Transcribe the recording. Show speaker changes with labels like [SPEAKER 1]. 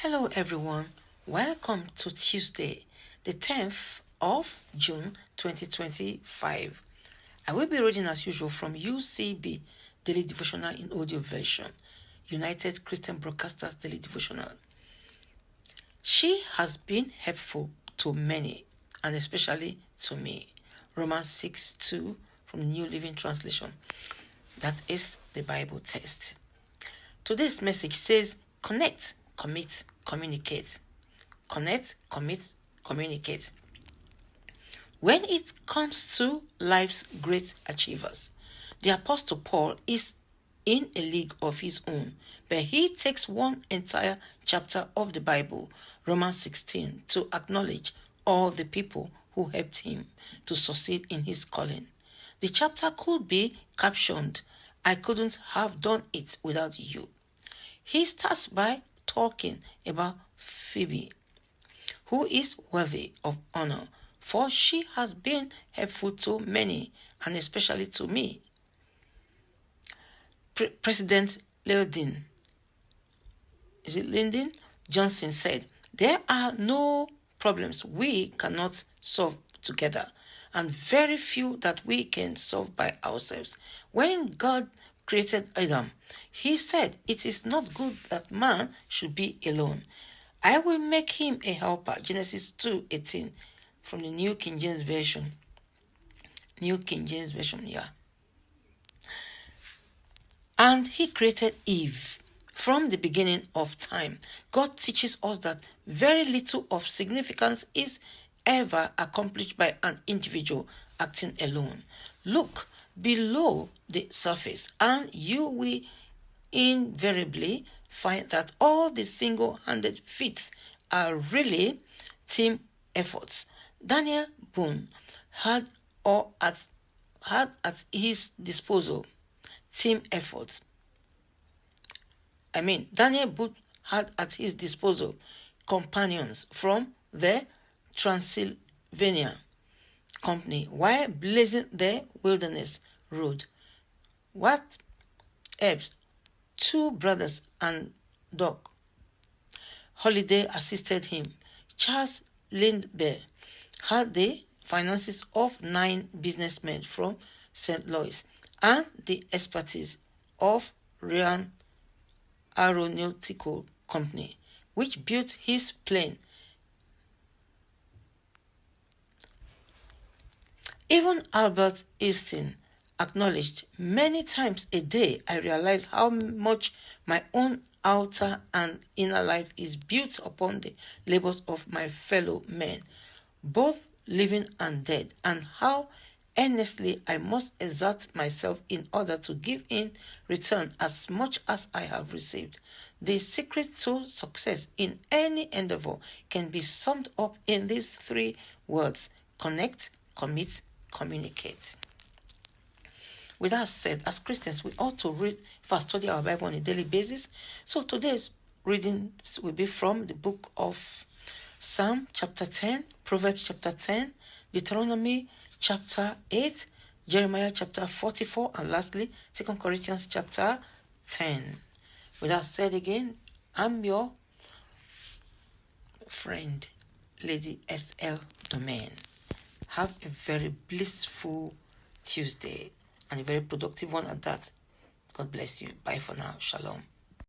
[SPEAKER 1] Hello everyone, welcome to Tuesday, the 10th of June 2025. I will be reading as usual from UCB Daily Devotional in audio version, United Christian Broadcasters Daily Devotional. She has been helpful to many, and especially to me. Romans 6:2 from the New Living Translation. That is the Bible text. Today's message says, connect, commit, communicate. Connect, commit, communicate. When it comes to life's great achievers, the Apostle Paul is in a league of his own, but he takes one entire chapter of the Bible, Romans 16, to acknowledge all the people who helped him to succeed in his calling. The chapter could be captioned, I couldn't have done it without you. He starts by talking about Phoebe, who is worthy of honor, for she has been helpful to many, and especially to me. President Lyndon Johnson said, there are no problems we cannot solve together, and very few that we can solve by ourselves. When God created Adam, he said, it is not good that man should be alone. I will make him a helper. Genesis 2:18 from the New King James Version. Yeah. And he created Eve. From the beginning of time, God teaches us that very little of significance is ever accomplished by an individual acting alone. Look below the surface and you will invariably find that all the single-handed feats are really team efforts. Daniel Boone had at his disposal team efforts. Daniel Boone had at his disposal companions from the Transylvania Company while blazing the wilderness road. What else? Two brothers and Doc Holliday assisted him. Charles Lindbergh had the finances of 9 businessmen from St. Louis and the expertise of Ryan Aeronautical Company, which built his plane. Even Albert Einstein acknowledged, many times a day I realize how much my own outer and inner life is built upon the labors of my fellow men, both living and dead, and how earnestly I must exert myself in order to give in return as much as I have received. The secret to success in any endeavor can be summed up in these 3 words: connect, commit, communicate. With that said, as Christians, we ought to read, first study our Bible on a daily basis. So today's reading will be from the book of Psalm chapter 10, Proverbs chapter 10, Deuteronomy chapter 8, Jeremiah chapter 44, and lastly, 2 Corinthians chapter 10. With that said again, I'm your friend, Lady S.L. Domain. Have a very blissful Tuesday and a very productive one at that. God bless you. Bye for now. Shalom.